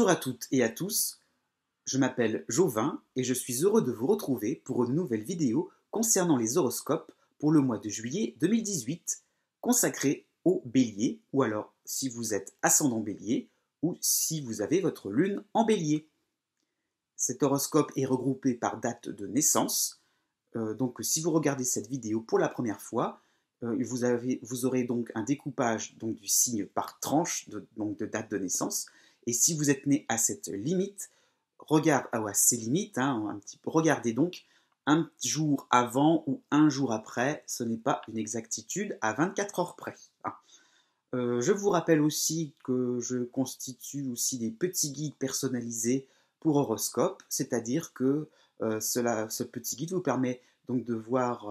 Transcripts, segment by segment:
Bonjour à toutes et à tous, je m'appelle Jovin et je suis heureux de vous retrouver pour une nouvelle vidéo concernant les horoscopes pour le mois de juillet 2018, consacré au Bélier, ou alors si vous êtes ascendant Bélier, ou si vous avez votre lune en Bélier. Cet horoscope est regroupé par date de naissance, donc si vous regardez cette vidéo pour la première fois, vous aurez donc un découpage donc, du signe par tranche de date de naissance. Et si vous êtes né à cette limite, à ces limites, regardez donc un jour avant ou un jour après, ce n'est pas une exactitude à 24 heures près. Je vous rappelle aussi que je constitue aussi des petits guides personnalisés pour horoscope, c'est-à-dire que ce petit guide vous permet donc de voir,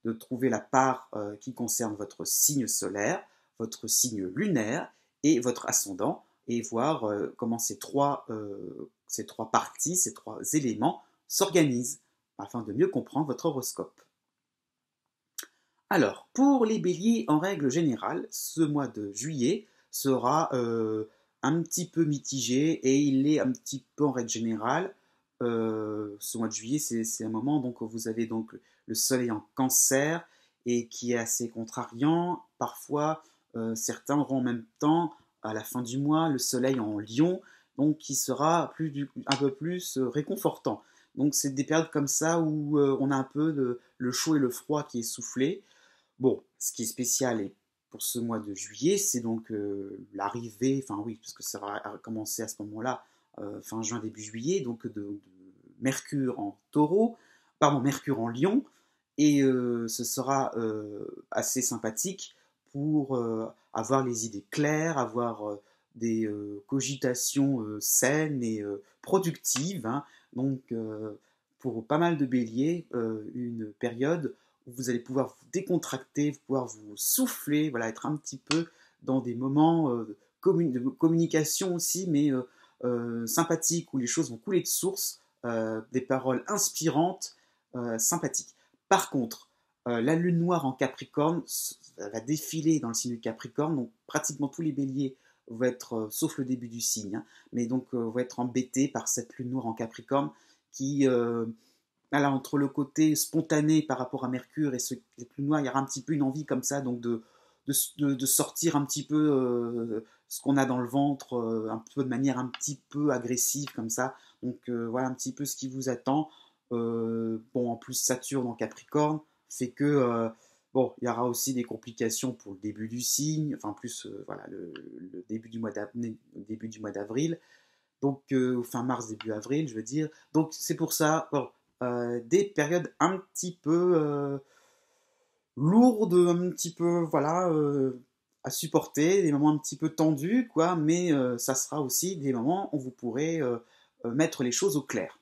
de trouver la part qui concerne votre signe solaire, votre signe lunaire et votre ascendant, et voir comment ces trois parties, ces trois éléments s'organisent afin de mieux comprendre votre horoscope. Alors, pour les béliers, en règle générale, ce mois de juillet sera un petit peu mitigé et il est un petit peu en règle générale. Ce mois de juillet, c'est un moment donc, où vous avez donc le soleil en cancer et qui est assez contrariant. Parfois, certains auront en même temps, à la fin du mois, le soleil en lion, donc qui sera un peu plus réconfortant. Donc c'est des périodes comme ça où on a un peu le chaud et le froid qui est soufflé. Bon, ce qui est spécial pour ce mois de juillet, c'est donc l'arrivée, enfin oui, parce que ça va commencer à ce moment-là, fin juin, début juillet, donc de Mercure en taureau, pardon, Mercure en lion, et ce sera assez sympathique pour avoir les idées claires, avoir des cogitations saines et productives, hein. Donc pour pas mal de béliers, une période où vous allez pouvoir vous décontracter, pouvoir vous souffler, voilà, être un petit peu dans des moments de communication aussi, mais sympathiques, où les choses vont couler de source, des paroles inspirantes, sympathiques. Par contre, la lune noire en Capricorne va défiler dans le signe du Capricorne, donc pratiquement tous les béliers vont être, sauf le début du signe, hein, mais donc vont être embêtés par cette lune noire en Capricorne qui... Voilà, entre le côté spontané par rapport à Mercure et cette lune noire, il y aura un petit peu une envie comme ça, donc de sortir un petit peu ce qu'on a dans le ventre, un peu de manière un petit peu agressive comme ça. Donc voilà un petit peu ce qui vous attend. Bon, en plus Saturne en Capricorne fait que bon, il y aura aussi des complications pour le début du signe, enfin plus voilà le début du mois d'avril. Donc fin mars, début avril, je veux dire. Donc c'est pour ça, bon, des périodes un petit peu lourdes, un petit peu, voilà, à supporter, des moments un petit peu tendus, quoi, mais ça sera aussi des moments où vous pourrez mettre les choses au clair.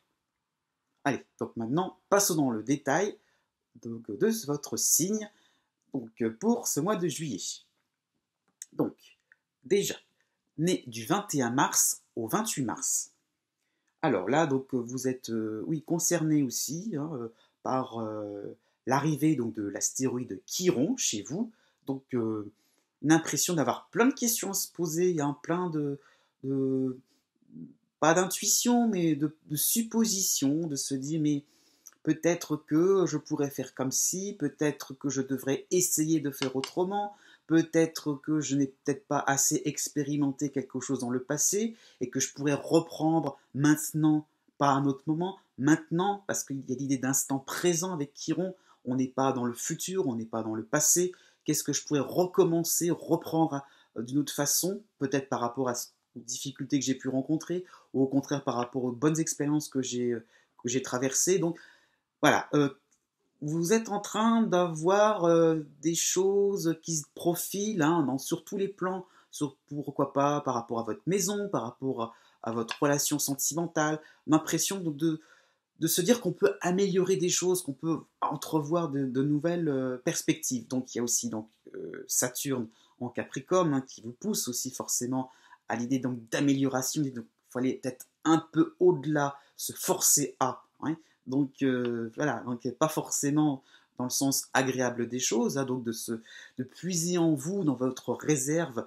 Allez, donc maintenant, passons dans le détail de votre signe donc, pour ce mois de juillet. Donc, déjà, né du 21 mars au 28 mars. Alors là, donc, vous êtes oui, concerné aussi hein, par l'arrivée donc, de l'astéroïde Chiron chez vous. Donc, une impression d'avoir plein de questions à se poser, hein, plein de pas d'intuition, mais de suppositions, de se dire, mais peut-être que je pourrais faire comme ci, peut-être que je devrais essayer de faire autrement, peut-être que je n'ai peut-être pas assez expérimenté quelque chose dans le passé et que je pourrais reprendre maintenant, pas à un autre moment, maintenant, parce qu'il y a l'idée d'instant présent avec Chiron, on n'est pas dans le futur, on n'est pas dans le passé, qu'est-ce que je pourrais recommencer, reprendre d'une autre façon, peut-être par rapport aux difficultés que j'ai pu rencontrer, ou au contraire par rapport aux bonnes expériences que j'ai traversées. Donc voilà, vous êtes en train d'avoir des choses qui se profilent hein, sur tous les plans, pourquoi pas par rapport à votre maison, par rapport à votre relation sentimentale, l'impression de se dire qu'on peut améliorer des choses, qu'on peut entrevoir de nouvelles perspectives. Donc il y a aussi donc, Saturne en Capricorne hein, qui vous pousse aussi forcément à l'idée donc d'amélioration, il faut aller peut-être un peu au-delà, se forcer à. Hein. Donc voilà, donc pas forcément dans le sens agréable des choses, hein, donc de puiser en vous, dans votre réserve,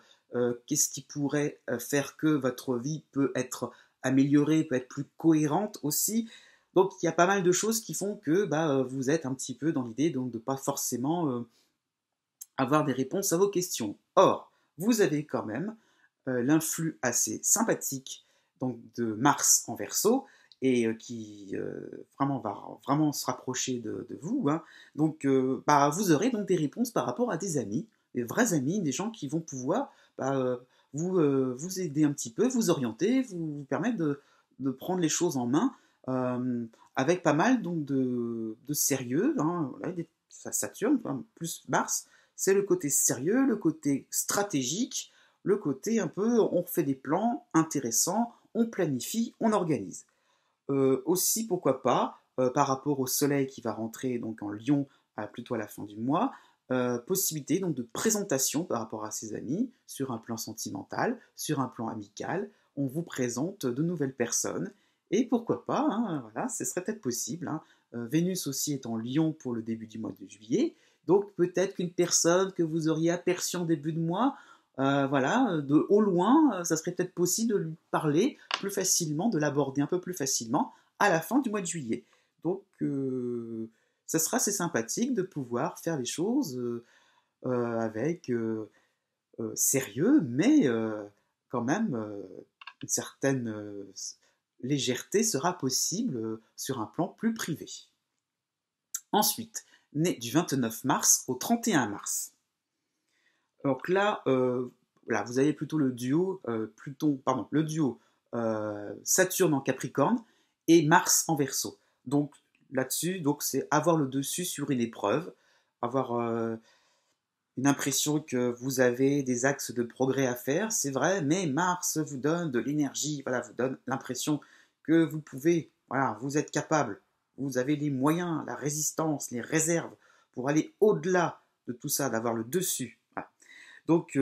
qu'est-ce qui pourrait faire que votre vie peut être améliorée, peut être plus cohérente aussi. Donc il y a pas mal de choses qui font que vous êtes un petit peu dans l'idée donc, de ne pas forcément avoir des réponses à vos questions. Or, vous avez quand même l'influx assez sympathique donc, de Mars en Verseau, et qui vraiment va vraiment se rapprocher de vous. Hein. Donc, vous aurez donc des réponses par rapport à des amis, des vrais amis, des gens qui vont pouvoir vous aider un petit peu, vous orienter, vous permettre de prendre les choses en main avec pas mal donc, de sérieux. Hein, voilà, Saturne, plus Mars, c'est le côté sérieux, le côté stratégique, le côté un peu on fait des plans intéressants, on planifie, on organise. Aussi, pourquoi pas, par rapport au Soleil qui va rentrer donc en Lion plutôt à la fin du mois, possibilité donc de présentation par rapport à ses amis sur un plan sentimental, sur un plan amical. On vous présente de nouvelles personnes et pourquoi pas, hein, voilà, ce serait peut-être possible. Hein. Vénus aussi est en Lion pour le début du mois de juillet, donc peut-être qu'une personne que vous auriez aperçue en début de mois, voilà, de au loin, ça serait peut-être possible de lui parler plus facilement, de l'aborder un peu plus facilement à la fin du mois de juillet. Donc, ça sera assez sympathique de pouvoir faire les choses avec sérieux, mais quand même une certaine légèreté sera possible sur un plan plus privé. Ensuite, né du 29 mars au 31 mars. Donc là, voilà, vous avez plutôt le duo le duo Saturne en Capricorne et Mars en Verseau. Donc là-dessus, donc c'est avoir le dessus sur une épreuve, avoir une impression que vous avez des axes de progrès à faire, c'est vrai, mais Mars vous donne de l'énergie, voilà, vous donne l'impression que vous pouvez, voilà, vous êtes capable, vous avez les moyens, la résistance, les réserves pour aller au-delà de tout ça, d'avoir le dessus. Voilà. Donc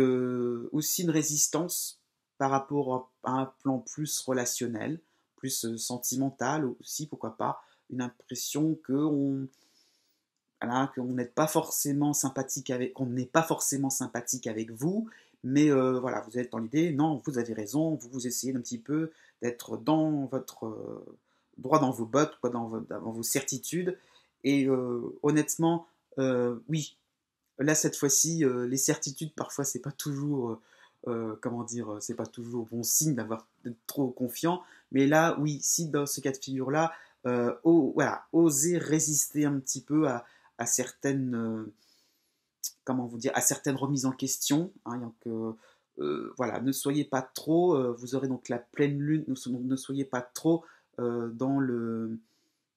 aussi une résistance par rapport à un plan plus relationnel, plus sentimental aussi, pourquoi pas, une impression que voilà, qu'on n'est pas forcément sympathique avec vous, mais voilà, vous êtes dans l'idée, non, vous avez raison, vous essayez un petit peu d'être dans votre droit dans vos bottes, quoi, dans vos certitudes, et honnêtement, oui, là cette fois-ci, les certitudes parfois c'est pas toujours comment dire, c'est pas toujours bon signe d'être trop confiant, mais là oui, si dans ce cas de figure là, voilà, oser résister un petit peu à certaines comment vous dire, à certaines remises en question, hein, donc, voilà, ne soyez pas trop, vous aurez donc la pleine lune, ne soyez pas trop dans le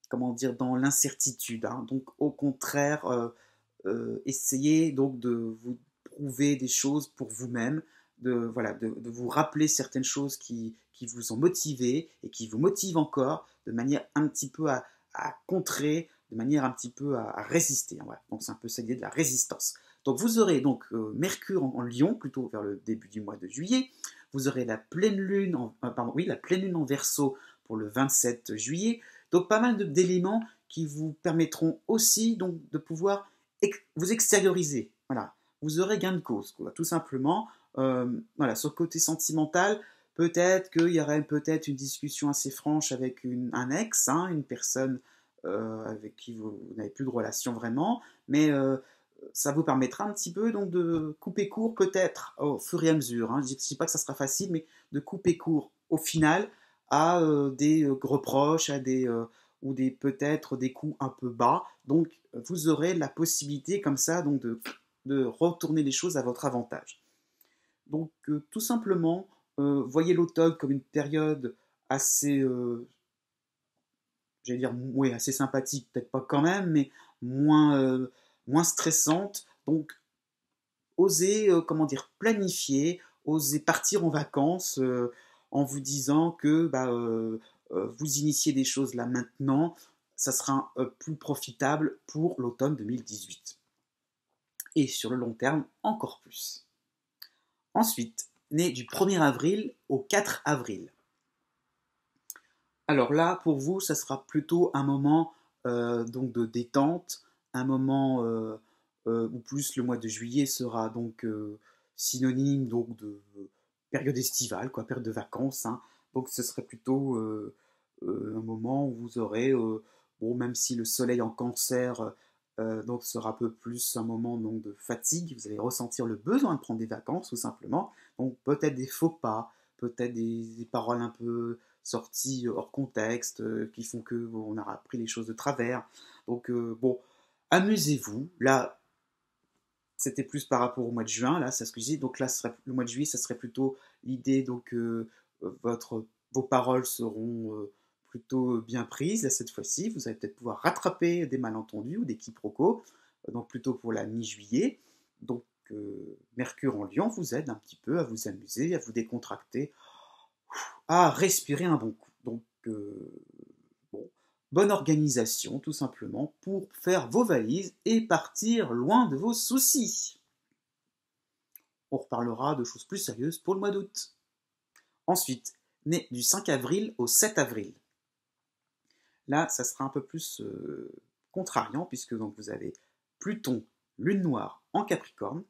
comment dire, dans l'incertitude, hein. Donc au contraire, essayez donc de vous prouver des choses pour vous-même, voilà, de vous rappeler certaines choses qui vous ont motivé et qui vous motivent encore de manière un petit peu à contrer, de manière un petit peu à résister. Hein, voilà. Donc c'est un peu ça l'idée de la résistance. Donc vous aurez donc Mercure en Lion, plutôt vers le début du mois de juillet. Vous aurez la pleine lune la pleine lune en Verseau pour le 27 juillet. Donc pas mal d'éléments qui vous permettront aussi donc de pouvoir vous extérioriser. Voilà, vous aurez gain de cause, quoi, tout simplement. Voilà, sur le côté sentimental, peut-être qu'il y aurait peut-être une discussion assez franche avec un ex, hein, une personne avec qui vous n'avez plus de relation vraiment, mais ça vous permettra un petit peu donc de couper court peut-être au fur et à mesure. Hein. Je ne dis pas que ça sera facile, mais de couper court au final à des reproches, ou peut-être des coups un peu bas. Donc vous aurez la possibilité comme ça donc de retourner les choses à votre avantage. Donc tout simplement, voyez l'automne comme une période assez, j'allais dire, oui, assez sympathique, peut-être pas quand même, mais moins stressante. Donc osez, comment dire, planifier, osez partir en vacances en vous disant que vous initiez des choses là maintenant, ça sera plus profitable pour l'automne 2018. Et sur le long terme, encore plus. Ensuite, né du 1er avril au 4 avril. Alors là, pour vous, ça sera plutôt un moment donc de détente, un moment où plus le mois de juillet sera donc synonyme donc de période estivale, quoi, période de vacances, hein. Donc ce serait plutôt un moment où vous aurez, bon, même si le soleil en cancer donc sera un peu plus un moment donc, de fatigue, vous allez ressentir le besoin de prendre des vacances tout simplement. Donc peut-être des faux pas, peut-être des paroles un peu sorties hors contexte qui font que bon, on aura pris les choses de travers. Donc bon, amusez-vous. Là, c'était plus par rapport au mois de juin, là, c'est ce que je dis. Donc là, le mois de juillet, ça serait plutôt l'idée donc vos paroles seront plutôt bien prises là, cette fois-ci. Vous allez peut-être pouvoir rattraper des malentendus ou des quiproquos, donc plutôt pour la mi-juillet. Donc Mercure en Lion vous aide un petit peu à vous amuser, à vous décontracter, à respirer un bon coup. Donc bon, bonne organisation tout simplement pour faire vos valises et partir loin de vos soucis. On reparlera de choses plus sérieuses pour le mois d'août. Ensuite, né du 5 avril au 7 avril. Là, ça sera un peu plus contrariant puisque donc, vous avez Pluton, Lune noire en Capricorne.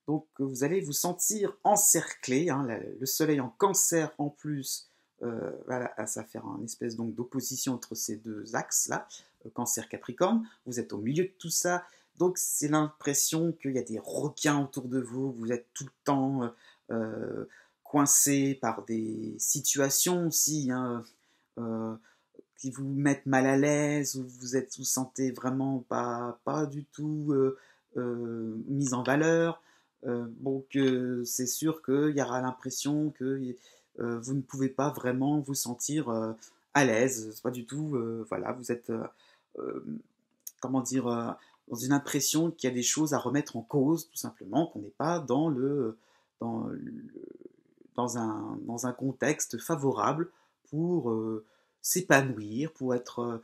Donc vous allez vous sentir encerclé, hein, le soleil en cancer en plus, voilà, ça va faire une espèce donc d'opposition entre ces deux axes-là, cancer-capricorne, vous êtes au milieu de tout ça, donc c'est l'impression qu'il y a des requins autour de vous, vous êtes tout le temps coincé par des situations aussi, hein, euh, qui vous mettent mal à l'aise, où vous sentez vraiment pas du tout mis en valeur. Donc c'est sûr qu'il y aura l'impression que vous ne pouvez pas vraiment vous sentir à l'aise. C'est pas du tout, voilà, vous êtes, euh, comment dire, dans une impression qu'il y a des choses à remettre en cause, tout simplement, qu'on n'est pas dans, le- dans un contexte favorable pour s'épanouir, pour être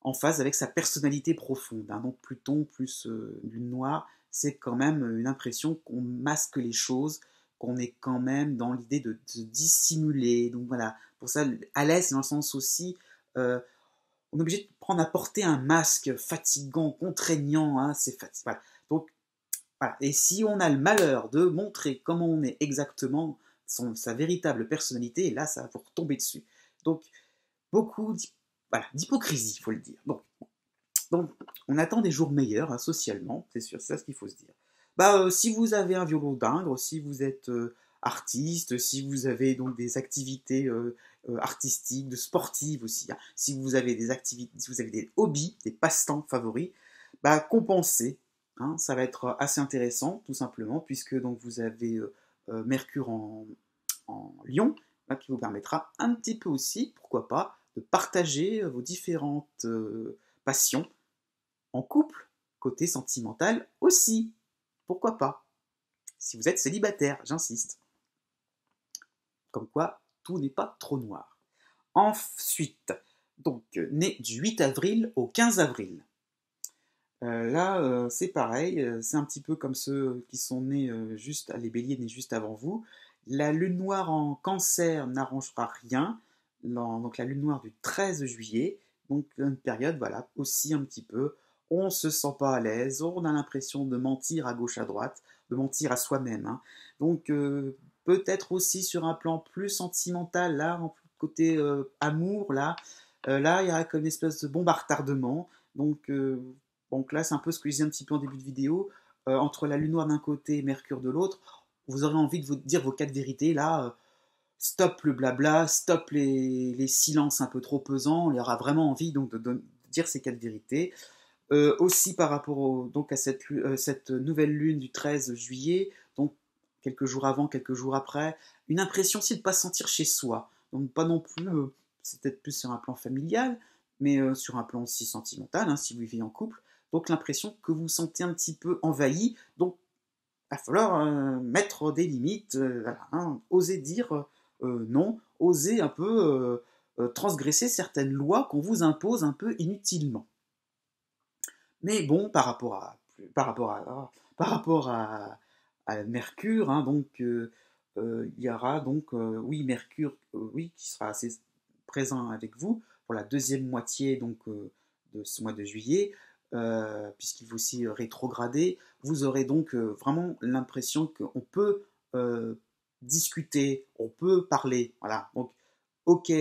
en phase avec sa personnalité profonde, hein. Donc Pluton plus Lune noire, c'est quand même une impression qu'on masque les choses, qu'on est quand même dans l'idée de dissimuler. Donc voilà, pour ça, à l'aise, c'est dans le sens aussi, euh, on est obligé de prendre à porter un masque fatigant, contraignant, hein, c'est fatigant. Voilà. Donc voilà. Et si on a le malheur de montrer comment on est exactement, sa véritable personnalité, là, ça va vous retomber dessus. Donc beaucoup voilà, d'hypocrisie, il faut le dire. Donc, on attend des jours meilleurs, hein, socialement, c'est sûr, c'est ça ce qu'il faut se dire. Bah, si vous avez un violon d'ingre, si vous êtes artiste, si vous avez donc des activités artistiques, de sportives aussi, hein, si vous avez des activités, si vous avez des hobbies, des passe-temps favoris, bah, compensez, hein, ça va être assez intéressant, tout simplement, puisque donc vous avez Mercure en Lion, hein, qui vous permettra un petit peu aussi, pourquoi pas, de partager vos différentes passions en couple, côté sentimental aussi. Pourquoi pas? Si vous êtes célibataire, j'insiste. Comme quoi, tout n'est pas trop noir. Ensuite, donc, né du 8 avril au 15 avril. Là, c'est pareil, c'est un petit peu comme ceux qui sont nés juste, les béliers nés juste avant vous. La lune noire en cancer n'arrangera rien. Donc la lune noire du 13 juillet, donc une période, voilà, aussi un petit peu, on se sent pas à l'aise, on a l'impression de mentir à gauche à droite, de mentir à soi-même, hein. Donc peut-être aussi sur un plan plus sentimental, là, en côté amour, là, il y a comme une espèce de bombe à retardement. Donc donc là, c'est un peu ce que je disais un petit peu en début de vidéo. Entre la lune noire d'un côté et Mercure de l'autre, vous aurez envie de vous dire vos quatre vérités. Là, stop le blabla, stop les silences un peu trop pesants. Il y aura vraiment envie donc de dire ces quatre vérités. Aussi par rapport donc à cette nouvelle lune du 13 juillet, donc quelques jours avant, quelques jours après, une impression aussi de ne pas se sentir chez soi. Donc pas non plus, c'est peut-être plus sur un plan familial, mais sur un plan aussi sentimental, hein, si vous vivez en couple. Donc l'impression que vous vous sentez un petit peu envahi. Donc il va falloir mettre des limites, voilà, hein, oser dire non, oser un peu transgresser certaines lois qu'on vous impose un peu inutilement. Mais bon, par rapport à Mercure, hein, donc il y aura donc oui Mercure, oui qui sera assez présent avec vous pour la deuxième moitié donc de ce mois de juillet. puisqu'il va aussi rétrograder. Vous aurez donc vraiment l'impression qu'on peut discuter, on peut parler. Voilà. Donc, ok,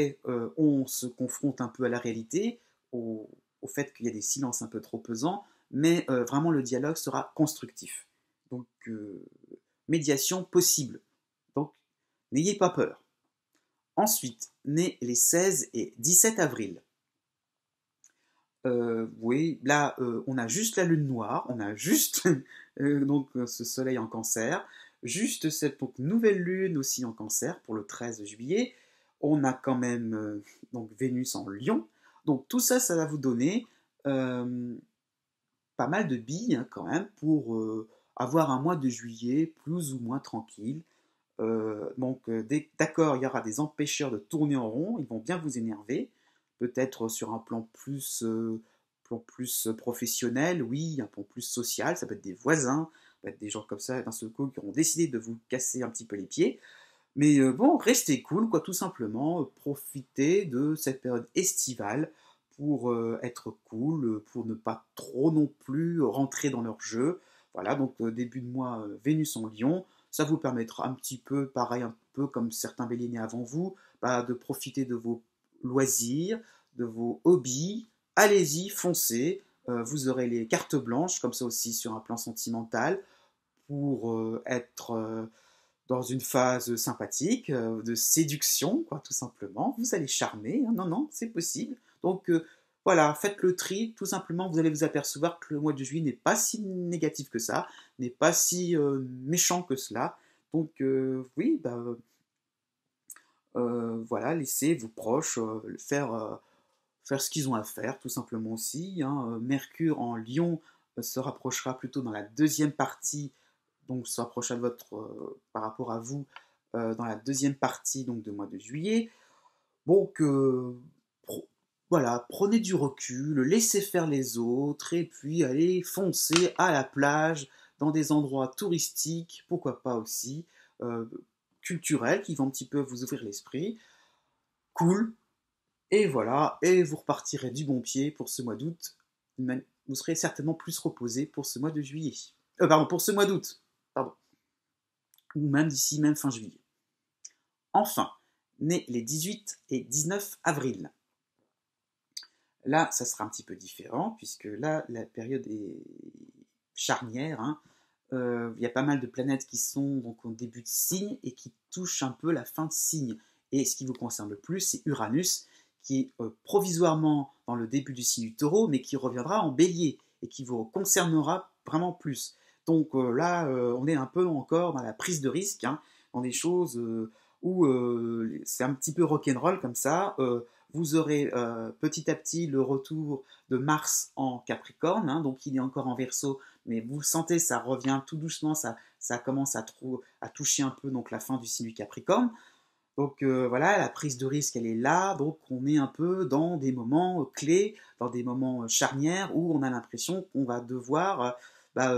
on se confronte un peu à la réalité, au fait qu'il y a des silences un peu trop pesants, mais vraiment le dialogue sera constructif. Donc, médiation possible. Donc, n'ayez pas peur. Ensuite, nés les 16 et 17 avril. Oui, là, on a juste la lune noire, on a juste donc ce soleil en cancer, juste cette donc, nouvelle lune aussi en cancer pour le 13 juillet. On a quand même donc Vénus en lion. Donc tout ça, ça va vous donner pas mal de billes hein, quand même pour avoir un mois de juillet plus ou moins tranquille. D'accord, il y aura des empêcheurs de tourner en rond, ils vont bien vous énerver, peut-être sur un plan plus professionnel, oui, un plan plus social, ça peut être des voisins, ça peut être des gens comme ça d'un seul coup qui ont décidé de vous casser un petit peu les pieds. Mais bon, restez cool, quoi, tout simplement, profitez de cette période estivale pour être cool, pour ne pas trop non plus rentrer dans leur jeu. Voilà, donc début de mois, Vénus en Lion, ça vous permettra un petit peu, pareil, un peu comme certains béliers nés avant vous, bah, de profiter de vos loisirs, de vos hobbies. Allez-y, foncez, vous aurez les cartes blanches, comme ça aussi sur un plan sentimental, pour être dans une phase sympathique, de séduction, quoi, tout simplement. Vous allez charmer, hein, non, non, c'est possible. Donc voilà, faites le tri, tout simplement, vous allez vous apercevoir que le mois de juillet n'est pas si négatif que ça, n'est pas si méchant que cela. Donc oui, bah, voilà, laissez vos proches faire ce qu'ils ont à faire, tout simplement aussi. Hein. Mercure en Lion se rapprochera plutôt dans la deuxième partie, donc se rapprochera de votre, par rapport à vous, dans la deuxième partie donc, de mois de juillet. Donc voilà, prenez du recul, laissez faire les autres, et puis allez foncer à la plage, dans des endroits touristiques, pourquoi pas aussi, euh, culturels, qui vont un petit peu vous ouvrir l'esprit. Cool, et voilà, et vous repartirez du bon pied pour ce mois d'août. Vous serez certainement plus reposé pour ce mois de juillet. Pardon, pour ce mois d'août. Pardon. Ou même d'ici même fin juillet. Enfin, nés les 18 et 19 avril. Là, ça sera un petit peu différent, puisque là, la période est charnière. Hein. Il y a pas mal de planètes qui sont donc au début de signe et qui touchent un peu la fin de signe. Et ce qui vous concerne le plus, c'est Uranus, qui est provisoirement dans le début du signe du taureau, mais qui reviendra en bélier et qui vous concernera vraiment plus. Donc là, on est un peu encore dans la prise de risque, hein, dans des choses où c'est un petit peu rock'n'roll comme ça. Vous aurez petit à petit le retour de Mars en Capricorne, hein, donc il est encore en Verseau, mais vous sentez, ça revient tout doucement, ça commence à toucher un peu donc, la fin du signe du Capricorne. Donc voilà, la prise de risque, elle est là, donc on est un peu dans des moments clés, dans des moments charnières, où on a l'impression qu'on va devoir bah,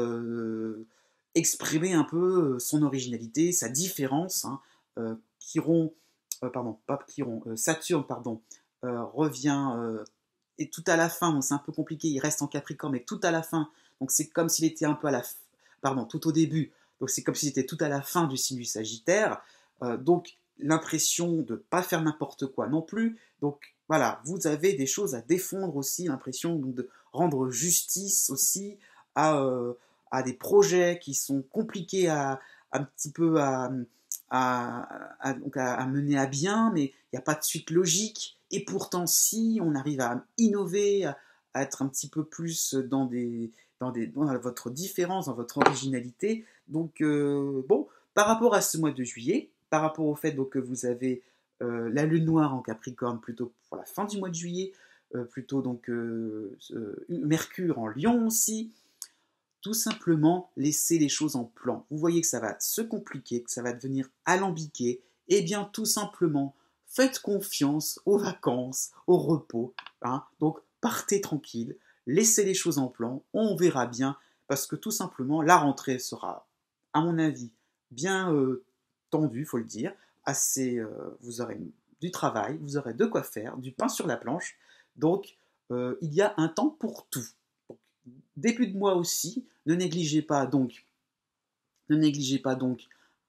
exprimer un peu son originalité, sa différence. Hein, Chiron, pardon, pas Chiron, Saturne, pardon, revient, et tout à la fin, bon, c'est un peu compliqué, il reste en Capricorne, mais tout à la fin, donc c'est comme s'il était un peu pardon, tout au début, donc c'est comme s'il était tout à la fin du signe du Sagittaire, donc l'impression de ne pas faire n'importe quoi non plus, donc voilà, vous avez des choses à défendre aussi, l'impression de rendre justice aussi à des projets qui sont compliqués un petit peu à mener à bien, mais il n'y a pas de suite logique. Et pourtant, si on arrive à innover, à être un petit peu plus dans votre différence, dans votre originalité. Donc, bon, par rapport à ce mois de juillet, par rapport au fait donc, que vous avez la lune noire en Capricorne plutôt pour la fin du mois de juillet, plutôt donc Mercure en Lion aussi, tout simplement laisser les choses en plan. Vous voyez que ça va se compliquer, que ça va devenir alambiqué, et bien tout simplement, faites confiance aux vacances, au repos. Hein. Donc partez tranquille, laissez les choses en plan, on verra bien, parce que tout simplement, la rentrée sera, à mon avis, bien tendue, faut le dire. Assez, vous aurez du travail, vous aurez de quoi faire, du pain sur la planche. Donc, il y a un temps pour tout. début de mois aussi, ne négligez pas donc,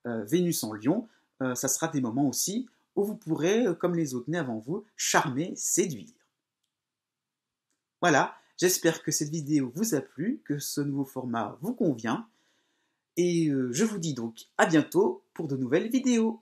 Vénus en Lion. Ça sera des moments aussi où vous pourrez, comme les autres nés avant vous, charmer, séduire. Voilà, j'espère que cette vidéo vous a plu, que ce nouveau format vous convient. Et je vous dis donc à bientôt pour de nouvelles vidéos.